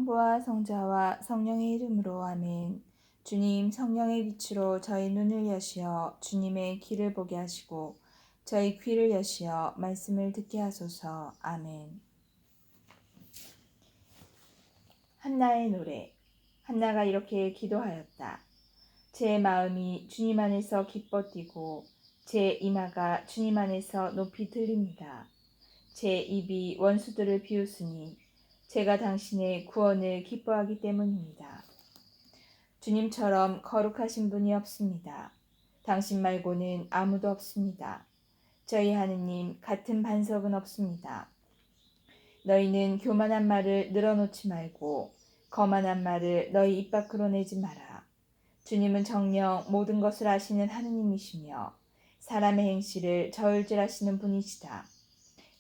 성부와 성자와 성령의 이름으로 아멘. 주님, 성령의 빛으로 저희 눈을 여시어 주님의 길을 보게 하시고 저희 귀를 여시어 말씀을 듣게 하소서. 아멘. 한나의 노래. 한나가 이렇게 기도하였다. 제 마음이 주님 안에서 기뻐 뛰고 제 이마가 주님 안에서 높이 들립니다. 제 입이 원수들을 비웃으니 제가 당신의 구원을 기뻐하기 때문입니다. 주님처럼 거룩하신 분이 없습니다. 당신 말고는 아무도 없습니다. 저희 하느님 같은 반석은 없습니다. 너희는 교만한 말을 늘어놓지 말고 거만한 말을 너희 입 밖으로 내지 마라. 주님은 정녕 모든 것을 아시는 하느님이시며 사람의 행실을 저울질하시는 분이시다.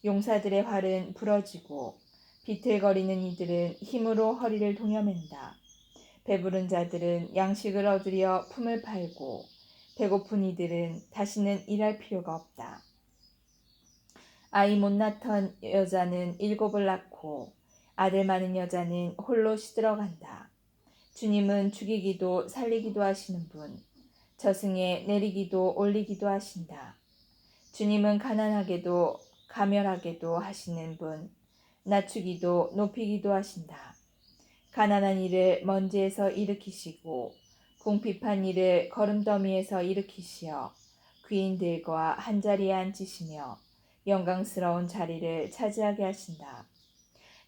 용사들의 활은 부러지고 비틀거리는 이들은 힘으로 허리를 동여맨다. 배부른 자들은 양식을 얻으려 품을 팔고 배고픈 이들은 다시는 일할 필요가 없다. 아이 못 낳던 여자는 7을 낳고 아들 많은 여자는 홀로 시들어간다. 주님은 죽이기도 살리기도 하시는 분, 저승에 내리기도 올리기도 하신다. 주님은 가난하게도 가멸하게도 하시는 분, 낮추기도 높이기도 하신다. 가난한 이를 먼지에서 일으키시고 궁핍한 이를 거름더미에서 일으키시어 귀인들과 한자리에 앉히시며 영광스러운 자리를 차지하게 하신다.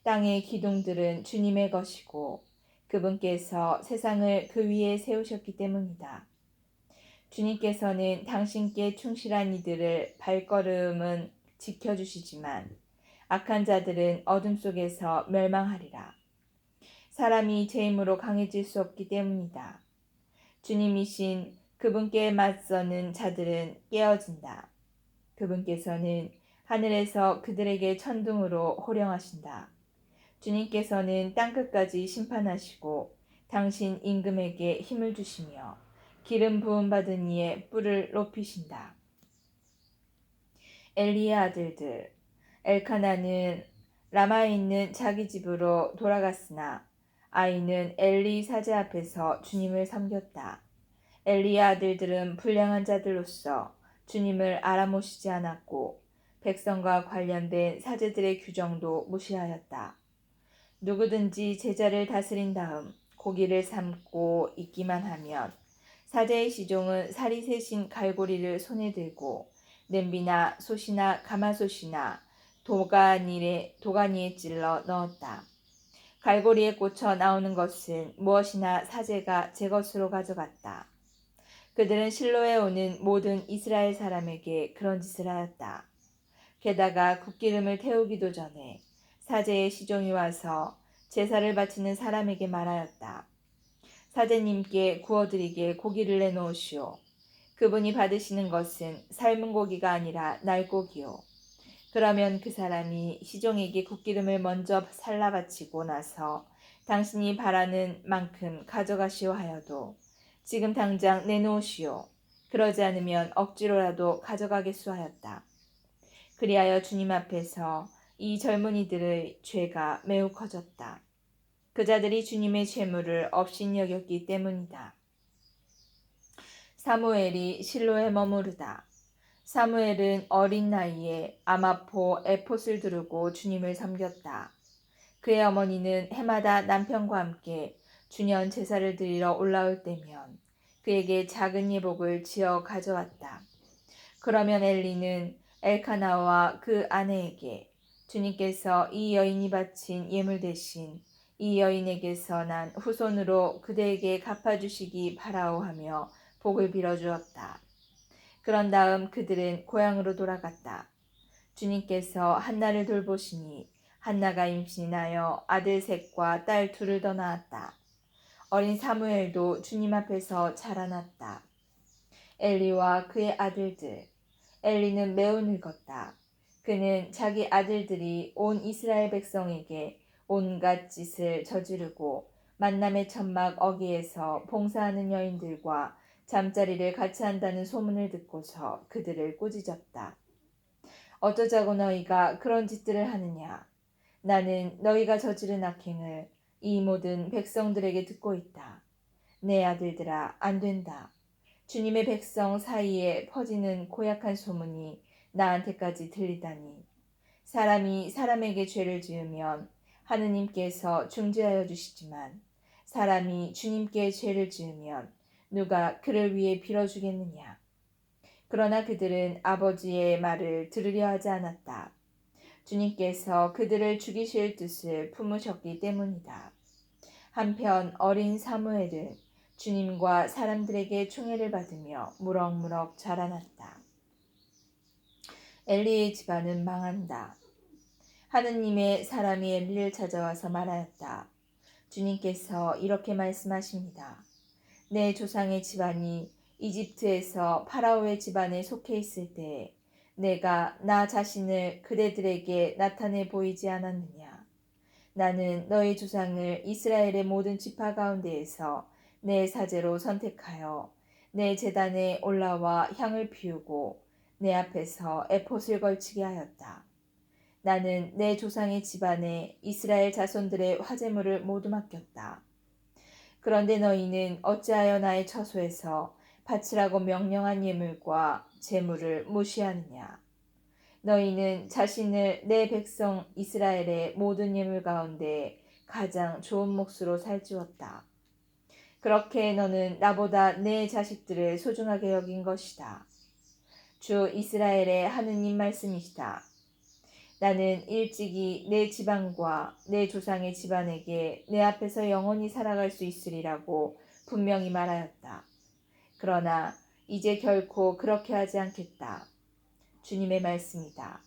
땅의 기둥들은 주님의 것이고 그분께서 세상을 그 위에 세우셨기 때문이다. 주님께서는 당신께 충실한 이들을 발걸음은 지켜주시지만 악한 자들은 어둠 속에서 멸망하리라. 사람이 죄 힘으로 강해질 수 없기 때문이다. 주님이신 그분께 맞서는 자들은 깨어진다. 그분께서는 하늘에서 그들에게 천둥으로 호령하신다. 주님께서는 땅끝까지 심판하시고 당신 임금에게 힘을 주시며 기름 부음 받은 이의 뿔을 높이신다. 엘리의 아들들. 엘카나는 라마에 있는 자기 집으로 돌아갔으나 아이는 엘리 사제 앞에서 주님을 섬겼다. 엘리의 아들들은 불량한 자들로서 주님을 알아모시지 않았고 백성과 관련된 사제들의 규정도 무시하였다. 누구든지 제자를 다스린 다음 고기를 삶고 익기만 하면 사제의 시종은 살이 세신 갈고리를 손에 들고 냄비나 솥이나 가마솥이나 도가니에 찔러 넣었다. 갈고리에 꽂혀 나오는 것은 무엇이나 사제가 제 것으로 가져갔다. 그들은 실로에 오는 모든 이스라엘 사람에게 그런 짓을 하였다. 게다가 굿기름을 태우기도 전에 사제의 시종이 와서 제사를 바치는 사람에게 말하였다. 사제님께 구워드리게 고기를 내놓으시오. 그분이 받으시는 것은 삶은 고기가 아니라 날고기요. 그러면 그 사람이 시종에게 굿기름을 먼저 살라 바치고 나서 당신이 바라는 만큼 가져가시오 하여도 지금 당장 내놓으시오. 그러지 않으면 억지로라도 가져가겠소 하였다. 그리하여 주님 앞에서 이 젊은이들의 죄가 매우 커졌다. 그자들이 주님의 죄물을 업신 여겼기 때문이다. 사무엘이 실로에 머무르다. 사무엘은 어린 나이에 아마포 에폿을 두르고 주님을 섬겼다. 그의 어머니는 해마다 남편과 함께 주년 제사를 드리러 올라올 때면 그에게 작은 예복을 지어 가져왔다. 그러면 엘리는 엘카나와 그 아내에게 주님께서 이 여인이 바친 예물 대신 이 여인에게서 난 후손으로 그대에게 갚아주시기 바라오하며 복을 빌어주었다. 그런 다음 그들은 고향으로 돌아갔다. 주님께서 한나를 돌보시니 한나가 임신하여 아들 셋과 딸 둘을 더 낳았다. 어린 사무엘도 주님 앞에서 자라났다. 엘리와 그의 아들들. 엘리는 매우 늙었다. 그는 자기 아들들이 온 이스라엘 백성에게 온갖 짓을 저지르고 만남의 천막 어귀에서 봉사하는 여인들과 잠자리를 같이 한다는 소문을 듣고서 그들을 꾸짖었다. 어쩌자고 너희가 그런 짓들을 하느냐? 나는 너희가 저지른 악행을 이 모든 백성들에게 듣고 있다. 내 아들들아, 안 된다. 주님의 백성 사이에 퍼지는 고약한 소문이 나한테까지 들리다니. 사람이 사람에게 죄를 지으면 하느님께서 중재하여 주시지만 사람이 주님께 죄를 지으면 누가 그를 위해 빌어주겠느냐. 그러나 그들은 아버지의 말을 들으려 하지 않았다. 주님께서 그들을 죽이실 뜻을 품으셨기 때문이다. 한편 어린 사무엘은 주님과 사람들에게 총애를 받으며 무럭무럭 자라났다. 엘리의 집안은 망한다. 하느님의 사람이 엘리를 찾아와서 말하였다. 주님께서 이렇게 말씀하십니다. 내 조상의 집안이 이집트에서 파라오의 집안에 속해 있을 때에 내가 나 자신을 그대들에게 나타내 보이지 않았느냐. 나는 너희 조상을 이스라엘의 모든 지파 가운데에서 내 사제로 선택하여 내 제단에 올라와 향을 피우고 내 앞에서 에봇을 걸치게 하였다. 나는 내 조상의 집안에 이스라엘 자손들의 화제물을 모두 맡겼다. 그런데 너희는 어찌하여 나의 처소에서 바치라고 명령한 예물과 제물을 무시하느냐. 너희는 자신을 내 백성 이스라엘의 모든 예물 가운데 가장 좋은 몫으로 살찌웠다. 그렇게 너는 나보다 내 자식들을 소중하게 여긴 것이다. 주 이스라엘의 하느님 말씀이시다. 나는 일찍이 내 지방과 내 조상의 집안에게 내 앞에서 영원히 살아갈 수 있으리라고 분명히 말하였다. 그러나 이제 결코 그렇게 하지 않겠다. 주님의 말씀이다.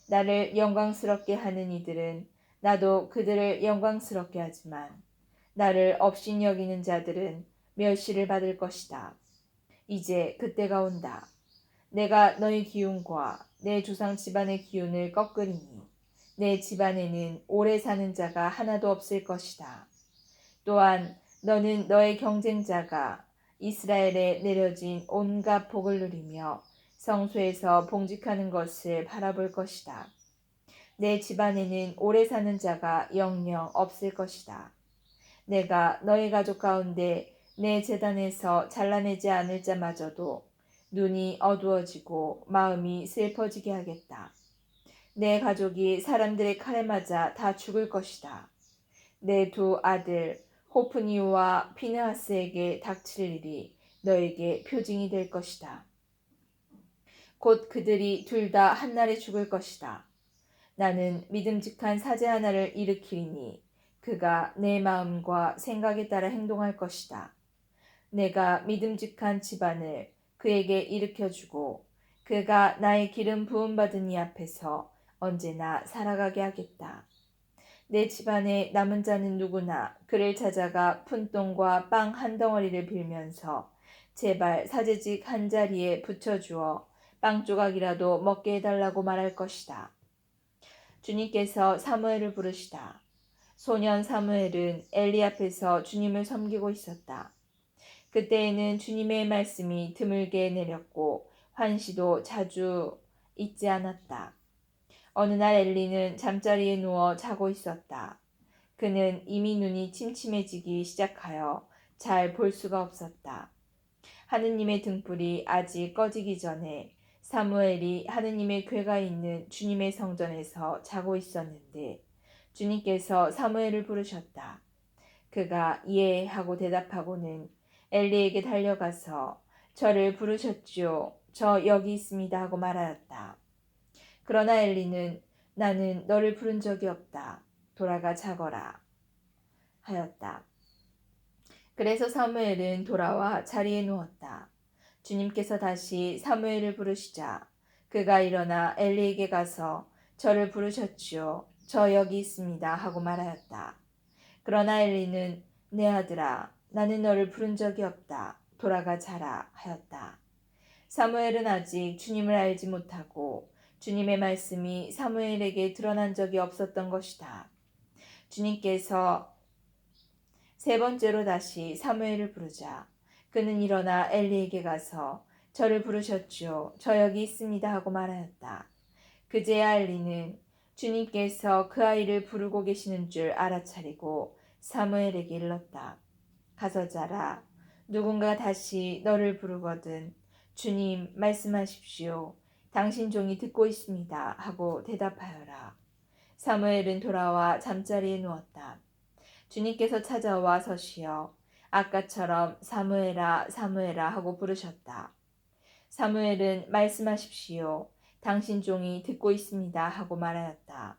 나를 영광스럽게 하는 이들은 나도 그들을 영광스럽게 하지만 나를 업신여기는 자들은 멸시를 받을 것이다. 이제 그때가 온다. 내가 너희 기운과 내 조상 집안의 기운을 꺾으리니 내 집안에는 오래 사는 자가 하나도 없을 것이다. 또한 너는 너의 경쟁자가 이스라엘에 내려진 온갖 복을 누리며 성소에서 봉직하는 것을 바라볼 것이다. 내 집안에는 오래 사는 자가 영영 없을 것이다. 내가 너희 가족 가운데 내 제단에서 잘라내지 않을 자마저도 눈이 어두워지고 마음이 슬퍼지게 하겠다. 내 가족이 사람들의 칼에 맞아 다 죽을 것이다. 내 두 아들 호프니와 피느하스에게 닥칠 일이 너에게 표징이 될 것이다. 곧 그들이 둘 다 한날에 죽을 것이다. 나는 믿음직한 사제 하나를 일으키리니 그가 내 마음과 생각에 따라 행동할 것이다. 내가 믿음직한 집안을 그에게 일으켜주고 그가 나의 기름 부음받은 이 앞에서 언제나 살아가게 하겠다. 내 집안에 남은 자는 누구나 그를 찾아가 푼똥과 빵 한 덩어리를 빌면서 제발 사제직 한 자리에 붙여주어 빵 조각이라도 먹게 해달라고 말할 것이다. 주님께서 사무엘을 부르시다. 소년 사무엘은 엘리 앞에서 주님을 섬기고 있었다. 그때에는 주님의 말씀이 드물게 내렸고 환시도 자주 있지 않았다. 어느 날 엘리는 잠자리에 누워 자고 있었다. 그는 이미 눈이 침침해지기 시작하여 잘 볼 수가 없었다. 하느님의 등불이 아직 꺼지기 전에 사무엘이 하느님의 궤가 있는 주님의 성전에서 자고 있었는데 주님께서 사무엘을 부르셨다. 그가 예 하고 대답하고는 엘리에게 달려가서 저를 부르셨지요. 저 여기 있습니다 하고 말하였다. 그러나 엘리는 나는 너를 부른 적이 없다. 돌아가 자거라 하였다. 그래서 사무엘은 돌아와 자리에 누웠다. 주님께서 다시 사무엘을 부르시자 그가 일어나 엘리에게 가서 저를 부르셨지요. 저 여기 있습니다 하고 말하였다. 그러나 엘리는 내 아들아 나는 너를 부른 적이 없다. 돌아가 자라 하였다. 사무엘은 아직 주님을 알지 못하고 주님의 말씀이 사무엘에게 드러난 적이 없었던 것이다. 주님께서 세 번째로 다시 사무엘을 부르자 그는 일어나 엘리에게 가서 저를 부르셨지요. 저 여기 있습니다 하고 말하였다. 그제야 엘리는 주님께서 그 아이를 부르고 계시는 줄 알아차리고 사무엘에게 일렀다. 가서 자라. 누군가 다시 너를 부르거든 주님 말씀하십시오. 당신 종이 듣고 있습니다. 하고 대답하여라. 사무엘은 돌아와 잠자리에 누웠다. 주님께서 찾아와 서시어 아까처럼 사무엘아 사무엘아 하고 부르셨다. 사무엘은 말씀하십시오. 당신 종이 듣고 있습니다. 하고 말하였다.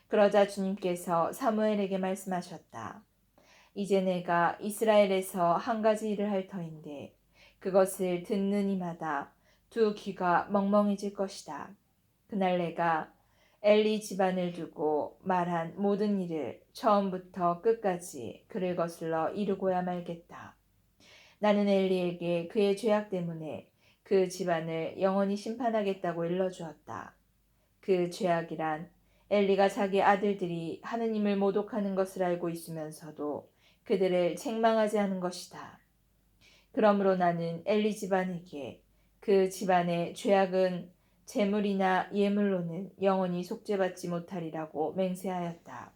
그러자 주님께서 사무엘에게 말씀하셨다. 이제 내가 이스라엘에서 한 가지 일을 할 터인데 그것을 듣는 이마다 두 귀가 멍멍해질 것이다. 그날 내가 엘리 집안을 두고 말한 모든 일을 처음부터 끝까지 그를 거슬러 이루고야 말겠다. 나는 엘리에게 그의 죄악 때문에 그 집안을 영원히 심판하겠다고 일러주었다. 그 죄악이란 엘리가 자기 아들들이 하느님을 모독하는 것을 알고 있으면서도 그들을 책망하지 않은 것이다. 그러므로 나는 엘리 집안에게 그 집안의 죄악은 재물이나 예물로는 영원히 속죄받지 못하리라고 맹세하였다.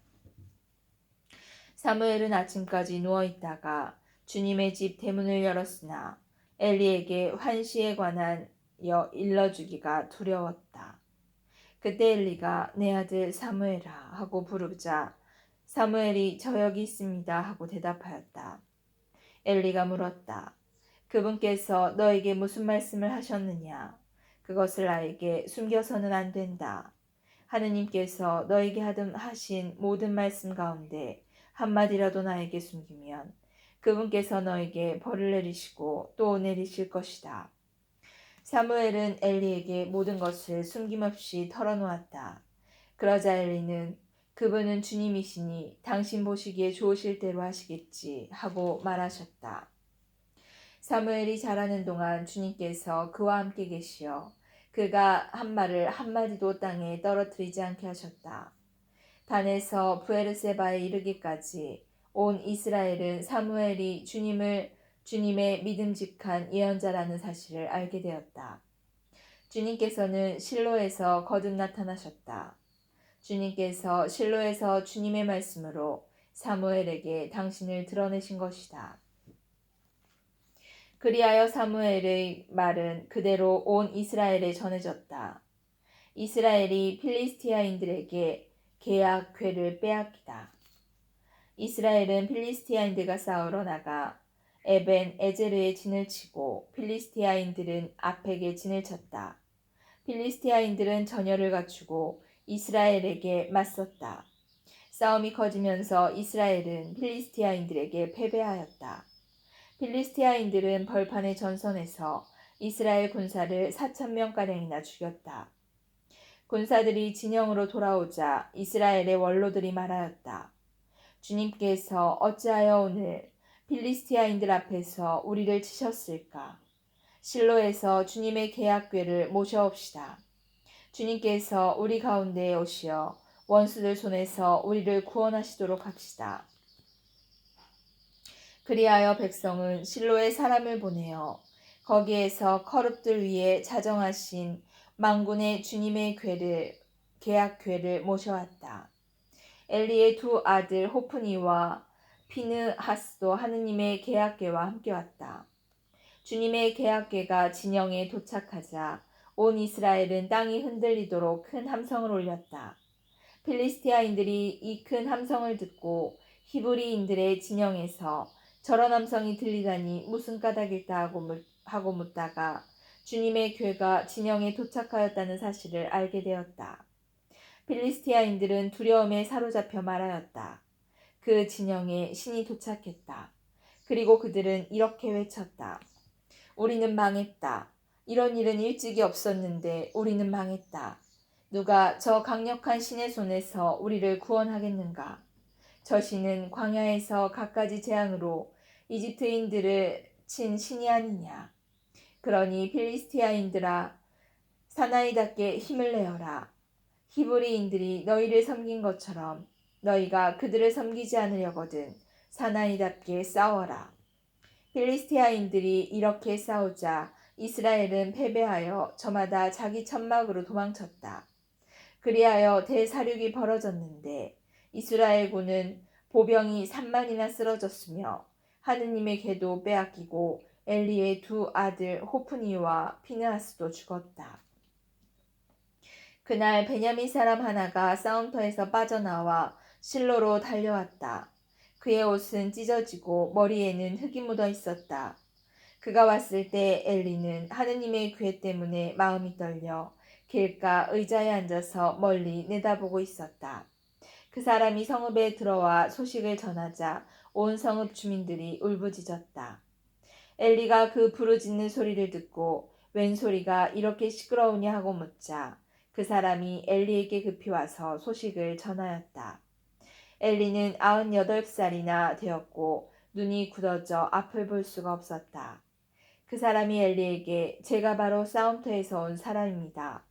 사무엘은 아침까지 누워있다가 주님의 집 대문을 열었으나 엘리에게 환시에 관한 일러주기가 두려웠다. 그때 엘리가 내 아들 사무엘아 하고 부르자 사무엘이 저 여기 있습니다 하고 대답하였다. 엘리가 물었다. 그분께서 너에게 무슨 말씀을 하셨느냐? 그것을 나에게 숨겨서는 안 된다. 하느님께서 너에게 하신 모든 말씀 가운데 한마디라도 나에게 숨기면 그분께서 너에게 벌을 내리시고 또 내리실 것이다. 사무엘은 엘리에게 모든 것을 숨김없이 털어놓았다. 그러자 엘리는 그분은 주님이시니 당신 보시기에 좋으실 대로 하시겠지 하고 말하셨다. 사무엘이 자라는 동안 주님께서 그와 함께 계시어 그가 한 말을 한마디도 땅에 떨어뜨리지 않게 하셨다. 단에서 브에르세바에 이르기까지 온 이스라엘은 사무엘이 주님의 믿음직한 예언자라는 사실을 알게 되었다. 주님께서는 실로에서 거듭 나타나셨다. 주님께서 실로에서 주님의 말씀으로 사무엘에게 당신을 드러내신 것이다. 그리하여 사무엘의 말은 그대로 온 이스라엘에 전해졌다. 이스라엘이 필리스티아인들에게 계약 궤를 빼앗기다. 이스라엘은 필리스티아인들과 싸우러 나가 에벤 에제르에 진을 치고 필리스티아인들은 아펙에 진을 쳤다. 필리스티아인들은 전열을 갖추고 이스라엘에게 맞섰다. 싸움이 커지면서 이스라엘은 필리스티아인들에게 패배하였다. 필리스티아인들은 벌판의 전선에서 이스라엘 군사를 4,000명가량이나 죽였다. 군사들이 진영으로 돌아오자 이스라엘의 원로들이 말하였다. 주님께서 어찌하여 오늘 필리스티아인들 앞에서 우리를 치셨을까? 실로에서 주님의 계약궤를 모셔옵시다. 주님께서 우리 가운데에 오시어 원수들 손에서 우리를 구원하시도록 합시다. 그리하여 백성은 실로에 사람을 보내어 거기에서 커룹들 위에 자정하신 만군의 주님의 계약궤를 모셔왔다. 엘리의 두 아들 호프니와 피느하스도 하느님의 계약궤와 함께 왔다. 주님의 계약궤가 진영에 도착하자 온 이스라엘은 땅이 흔들리도록 큰 함성을 올렸다. 필리스티아인들이 이 큰 함성을 듣고 히브리인들의 진영에서 저런 함성이 들리다니 무슨 까닭일까 하고 묻다가 주님의 궤가 진영에 도착하였다는 사실을 알게 되었다. 필리스티아인들은 두려움에 사로잡혀 말하였다. 그 진영에 신이 도착했다. 그리고 그들은 이렇게 외쳤다. 우리는 망했다. 이런 일은 일찍이 없었는데 우리는 망했다. 누가 저 강력한 신의 손에서 우리를 구원하겠는가? 저 신은 광야에서 갖가지 재앙으로 이집트인들을 친 신이 아니냐. 그러니 필리스티아인들아 사나이답게 힘을 내어라. 히브리인들이 너희를 섬긴 것처럼 너희가 그들을 섬기지 않으려거든 사나이답게 싸워라. 필리스티아인들이 이렇게 싸우자 이스라엘은 패배하여 저마다 자기 천막으로 도망쳤다. 그리하여 대사륙이 벌어졌는데 이스라엘군은 보병이 3만이나 쓰러졌으며 하느님의 궤도 빼앗기고 엘리의 두 아들 호프니와 피느하스도 죽었다. 그날 베냐민 사람 하나가 싸움터에서 빠져나와 실로로 달려왔다. 그의 옷은 찢어지고 머리에는 흙이 묻어 있었다. 그가 왔을 때 엘리는 하느님의 궤 때문에 마음이 떨려 길가 의자에 앉아서 멀리 내다보고 있었다. 그 사람이 성읍에 들어와 소식을 전하자 온 성읍 주민들이 울부짖었다. 엘리가 그 부르짖는 소리를 듣고 웬 소리가 이렇게 시끄러우냐 하고 묻자 그 사람이 엘리에게 급히 와서 소식을 전하였다. 엘리는 98살이나 되었고 눈이 굳어져 앞을 볼 수가 없었다. 그 사람이 엘리에게 제가 바로 싸움터에서 온 사람입니다.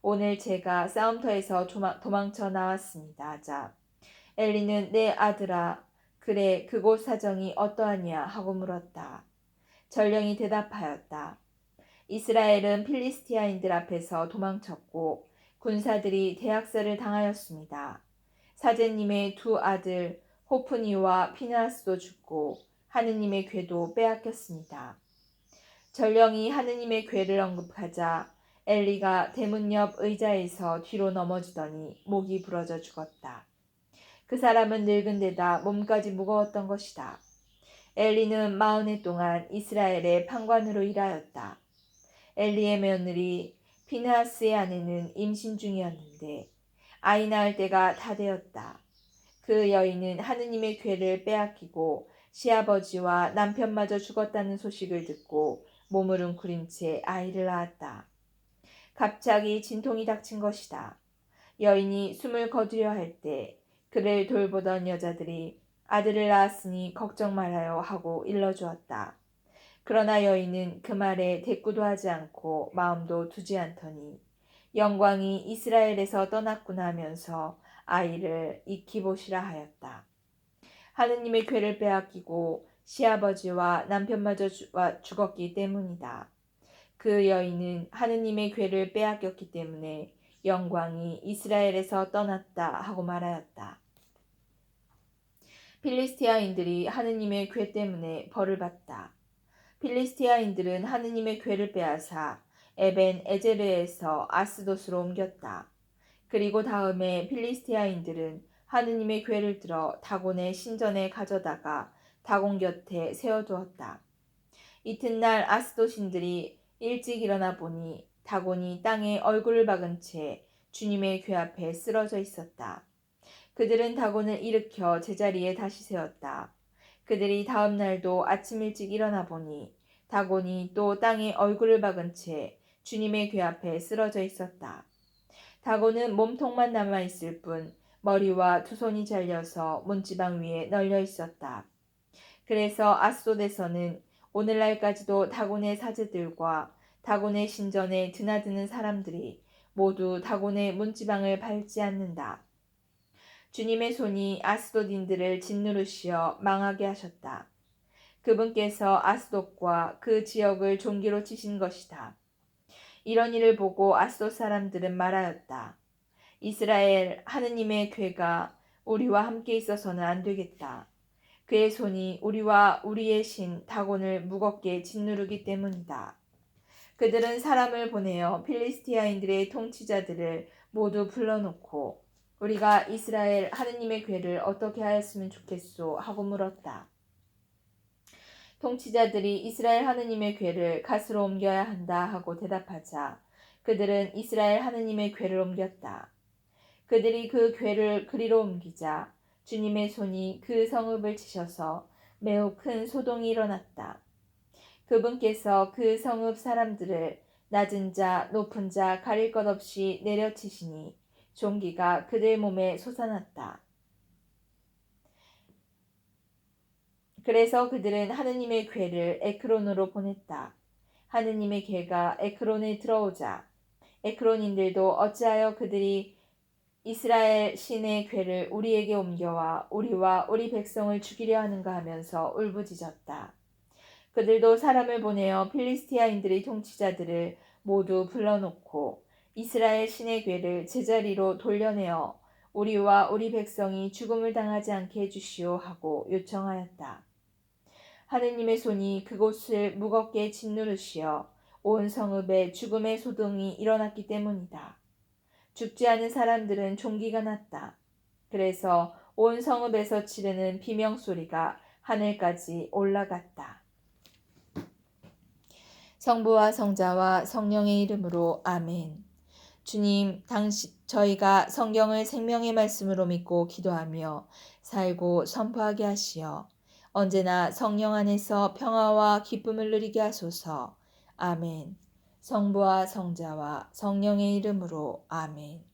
오늘 제가 싸움터에서 도망쳐 나왔습니다. 하자 엘리는 내 아들아 그래 그곳 사정이 어떠하냐 하고 물었다. 전령이 대답하였다. 이스라엘은 필리스티아인들 앞에서 도망쳤고 군사들이 대학살을 당하였습니다. 사제님의 두 아들 호프니와 피느하스도 죽고 하느님의 궤도 빼앗겼습니다. 전령이 하느님의 궤를 언급하자 엘리가 대문 옆 의자에서 뒤로 넘어지더니 목이 부러져 죽었다. 그 사람은 늙은 데다 몸까지 무거웠던 것이다. 엘리는 40해 동안 이스라엘의 판관으로 일하였다. 엘리의 며느리 피느하스의 아내는 임신 중이었는데 아이 낳을 때가 다 되었다. 그 여인은 하느님의 궤를 빼앗기고 시아버지와 남편마저 죽었다는 소식을 듣고 몸을 웅크린 채 아이를 낳았다. 갑자기 진통이 닥친 것이다. 여인이 숨을 거두려 할 때 그를 돌보던 여자들이 아들을 낳았으니 걱정 말아요 하고 일러주었다. 그러나 여인은 그 말에 대꾸도 하지 않고 마음도 두지 않더니 영광이 이스라엘에서 떠났구나 하면서 아이를 익히 보시라 하였다. 하느님의 궤를 빼앗기고 시아버지와 남편마저 죽었기 때문이다. 그 여인은 하느님의 궤를 빼앗겼기 때문에 영광이 이스라엘에서 떠났다 하고 말하였다. 필리스티아인들이 하느님의 궤 때문에 벌을 받다. 필리스티아인들은 하느님의 궤를 빼앗아 에벤 에제르에서 아스돗으로 옮겼다. 그리고 다음에 필리스티아인들은 하느님의 궤를 들어 다곤의 신전에 가져다가 다곤 곁에 세워두었다. 이튿날 아스돗인들이 일찍 일어나 보니 다곤이 땅에 얼굴을 박은 채 주님의 궤 앞에 쓰러져 있었다. 그들은 다곤을 일으켜 제자리에 다시 세웠다. 그들이 다음 날도 아침 일찍 일어나 보니 다곤이 또 땅에 얼굴을 박은 채 주님의 궤 앞에 쓰러져 있었다. 다곤은 몸통만 남아 있을 뿐 머리와 두 손이 잘려서 문지방 위에 널려 있었다. 그래서 아스돗에서는 오늘날까지도 다곤의 사제들과 다곤의 신전에 드나드는 사람들이 모두 다곤의 문지방을 밟지 않는다. 주님의 손이 아스돗인들을 짓누르시어 망하게 하셨다. 그분께서 아스돗과 그 지역을 종기로 치신 것이다. 이런 일을 보고 아스돗 사람들은 말하였다. 이스라엘 하느님의 궤가 우리와 함께 있어서는 안 되겠다. 그의 손이 우리와 우리의 신 다곤을 무겁게 짓누르기 때문이다. 그들은 사람을 보내어 필리스티아인들의 통치자들을 모두 불러놓고 우리가 이스라엘 하느님의 궤를 어떻게 하였으면 좋겠소 하고 물었다. 통치자들이 이스라엘 하느님의 궤를 갓으로 옮겨야 한다 하고 대답하자 그들은 이스라엘 하느님의 궤를 옮겼다. 그들이 그 궤를 그리로 옮기자 주님의 손이 그 성읍을 치셔서 매우 큰 소동이 일어났다. 그분께서 그 성읍 사람들을 낮은 자 높은 자 가릴 것 없이 내려치시니 종기가 그들 몸에 솟아났다. 그래서 그들은 하느님의 궤를 에크론으로 보냈다. 하느님의 궤가 에크론에 들어오자 에크론인들도 어찌하여 그들이 이스라엘 신의 궤를 우리에게 옮겨와 우리와 우리 백성을 죽이려 하는가 하면서 울부짖었다. 그들도 사람을 보내어 필리스티아인들의 통치자들을 모두 불러놓고 이스라엘 신의 궤를 제자리로 돌려내어 우리와 우리 백성이 죽음을 당하지 않게 해주시오 하고 요청하였다. 하느님의 손이 그곳을 무겁게 짓누르시어 온 성읍에 죽음의 소동이 일어났기 때문이다. 죽지 않은 사람들은 종기가 났다. 그래서 온 성읍에서 지르는 비명소리가 하늘까지 올라갔다. 성부와 성자와 성령의 이름으로 아멘. 주님, 저희가 성경을 생명의 말씀으로 믿고 기도하며 살고 선포하게 하시어 언제나 성령 안에서 평화와 기쁨을 누리게 하소서. 아멘. 성부와 성자와 성령의 이름으로 아멘.